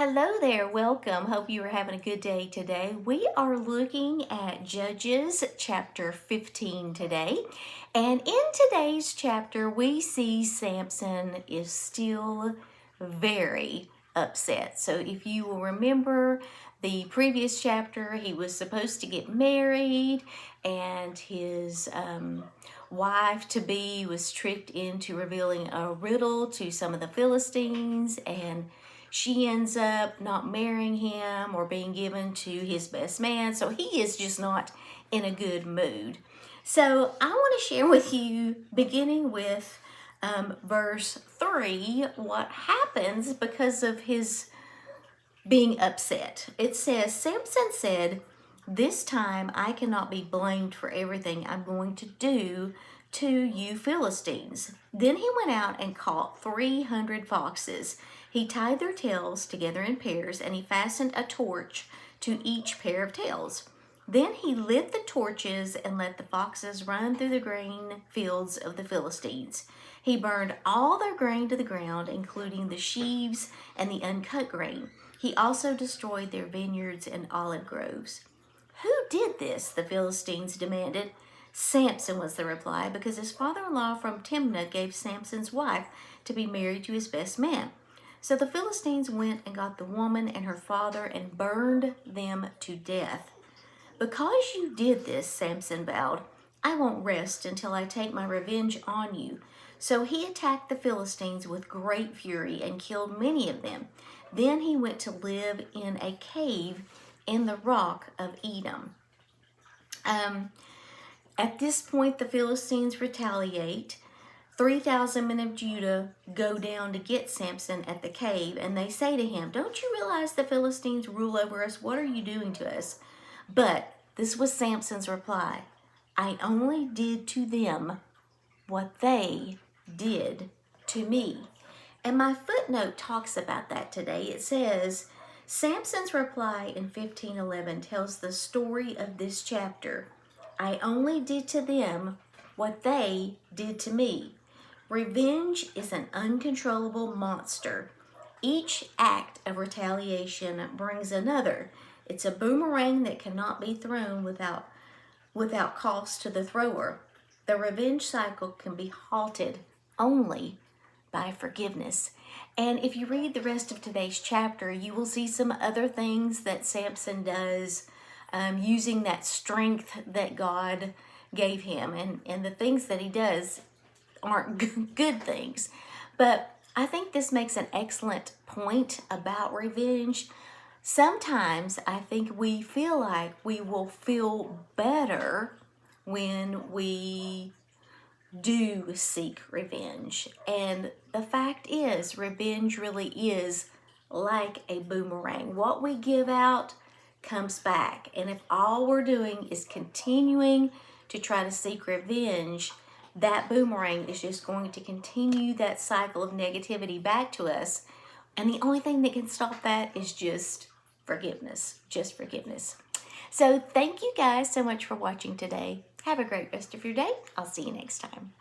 Hello there, welcome. Hope you are having a good day today. We are looking at Judges chapter 15 today. And in today's chapter, we see Samson is still very upset. So if you will remember the previous chapter, he was supposed to get married and his wife-to-be was tricked into revealing a riddle to some of the Philistines, and she ends up not marrying him or being given to his best man. So he is just not in a good mood. So I want to share with you, beginning with verse 3, what happens because of his being upset. It says, Samson said, "This time I cannot be blamed for everything I'm going to do to you Philistines." Then he went out and caught 300 foxes. He tied their tails together in pairs, and he fastened a torch to each pair of tails. Then he lit the torches and let the foxes run through the grain fields of the Philistines. He burned all their grain to the ground, including the sheaves and the uncut grain. He also destroyed their vineyards and olive groves. "Who did this?" the Philistines demanded. "Samson," was the reply, "because his father-in-law from Timnah gave Samson's wife to be married to his best man." So the Philistines went and got the woman and her father and burned them to death. "Because you did this," Samson vowed, "I won't rest until I take my revenge on you." So he attacked the Philistines with great fury and killed many of them. Then he went to live in a cave in the rock of Edom. At this point, the Philistines retaliate. 3,000 men of Judah go down to get Samson at the cave, and they say to him, "Don't you realize the Philistines rule over us? What are you doing to us?" But this was Samson's reply: "I only did to them what they did to me." And my footnote talks about that today. It says, Samson's reply in 15:11 tells the story of this chapter. I only did to them what they did to me. Revenge is an uncontrollable monster. Each act of retaliation brings another. It's a boomerang that cannot be thrown without cost to the thrower. The revenge cycle can be halted only by forgiveness. And if you read the rest of today's chapter, you will see some other things that Samson does using that strength that God gave him. And the things that he does aren't good things. But I think this makes an excellent point about revenge. Sometimes I think we feel like we will feel better when we do seek revenge. And the fact is, revenge really is like a boomerang. What we give out comes back. And if all we're doing is continuing to try to seek revenge, that boomerang is just going to continue that cycle of negativity back to us. And the only thing that can stop that is just forgiveness. Just forgiveness. So thank you guys so much for watching today. Have a great rest of your day. I'll see you next time.